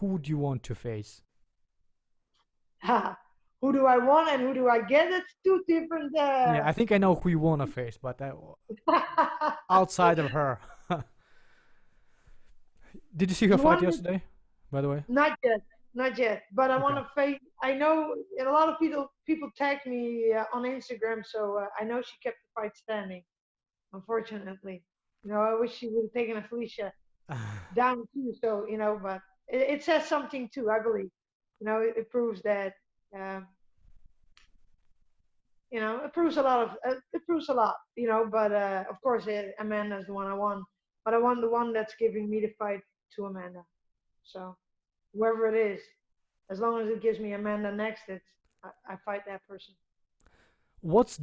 who would you want to face? Who do I want and who do I get? It's two different. Yeah, I think I know who you want to face, but outside of her. Did you see her You fight want me? yesterday, by the way? Not yet, not yet. But I want Okay. to face. I know a lot of people tagged me on Instagram, so I know she kept the fight standing. Unfortunately, I wish she would have taken a Felicia down too. So but it says something too. I believe. It proves that. Uh, it proves a lot of. It proves a lot. But of course, Amanda's the one I want. But I want the one that's giving me the fight to Amanda. So whoever it is, as long as it gives me Amanda next, I fight that person. What's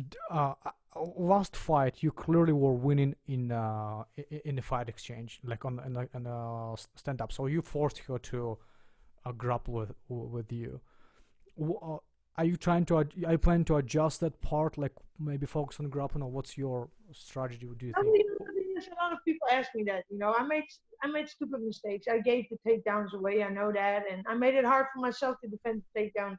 last fight? You clearly were winning in the fight exchange, like on stand up. So you forced her to grapple with you. Are you trying to? Are you planning to adjust that part, like maybe focus on grappling, or what's your strategy? Do you I think? mean, a lot of people ask me that. I made stupid mistakes. I gave the takedowns away. I know that, and I made it hard for myself to defend the takedowns.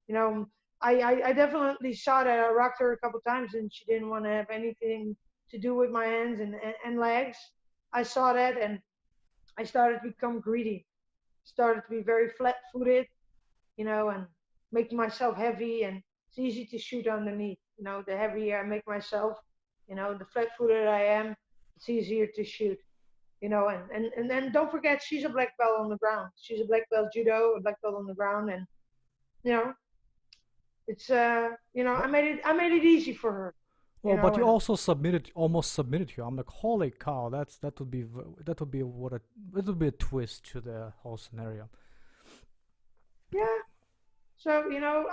You know, I definitely saw that I rocked her a couple times, and she didn't want to have anything to do with my hands and legs. I saw that, and I started to become greedy. Started to be very flat-footed, and make myself heavy, and it's easy to shoot underneath. The heavier I make myself, the flat-footed I am, it's easier to shoot. And then don't forget she's a black belt on the ground. She's a black belt judo, a black belt on the ground, and you know, it's But I made it easy for her, well, but you and also almost submitted here. I'm like, holy cow, that would be what a that would be a twist to the whole scenario. yeah. So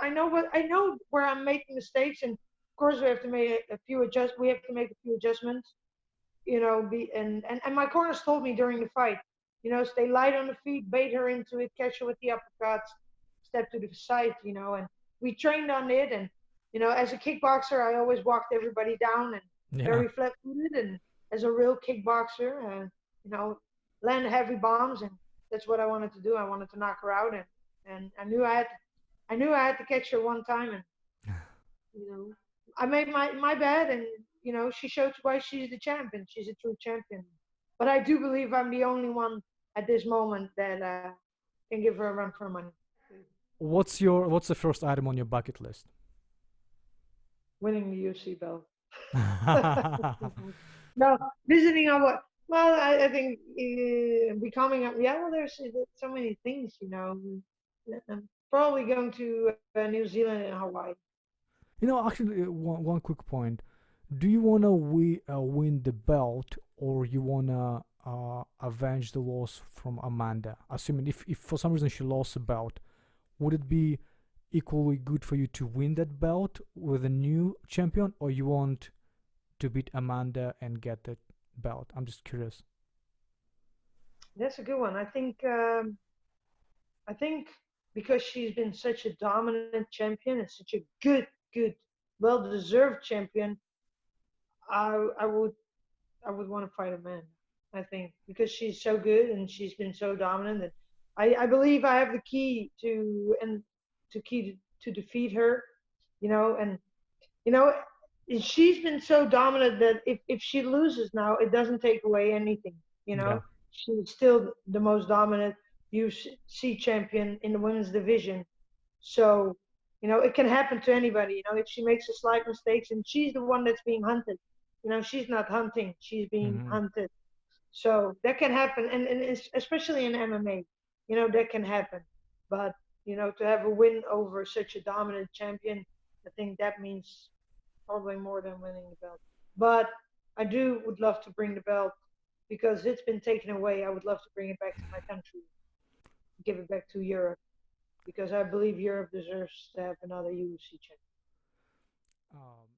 I know where I'm making mistakes, and of course we have to make a few adjust. We have to make a few adjustments. And my corners told me during the fight, stay light on the feet, bait her into it, catch her with the uppercuts, step to the side, and we trained on it. And as a kickboxer, I always walked everybody down and Yeah. very flat-footed, and as a real kickboxer, you know, land heavy bombs, and that's what I wanted to do. I wanted to knock her out, and I knew I had to catch her one time, and you know, I made my bad, and she showed why she's the champion. She's a true champion. But I do believe I'm the only one at this moment that can give her a run for money. What's the first item on your bucket list? Winning the UFC belt. No, visiting on what? Well, I think becoming a yeah. Well, there's so many things, I'm probably going to New Zealand and Hawaii. Actually, one quick point. Do you wanna win the belt, or you wanna avenge the loss from Amanda? Assuming if for some reason she lost the belt, would it be equally good for you to win that belt with a new champion, or you want to beat Amanda and get that belt? I'm just curious. That's a good one. I think because she's been such a dominant champion and such a good, well-deserved champion, I would want to fight a man. I think because she's so good and she's been so dominant, and I believe I have the key to defeat her. And you know, she's been so dominant that if she loses now, it doesn't take away anything. Yeah. She's still the most dominant UFC champion in the women's division. So, it can happen to anybody. If she makes a slight mistakes, and she's the one that's being hunted. She's not hunting; she's being Hmm. hunted. So that can happen, and especially in MMA, that can happen. But to have a win over such a dominant champion, I think that means probably more than winning the belt. But I do would love to bring the belt because it's been taken away. I would love to bring it back to my country, give it back to Europe because I believe Europe deserves to have another UFC champion.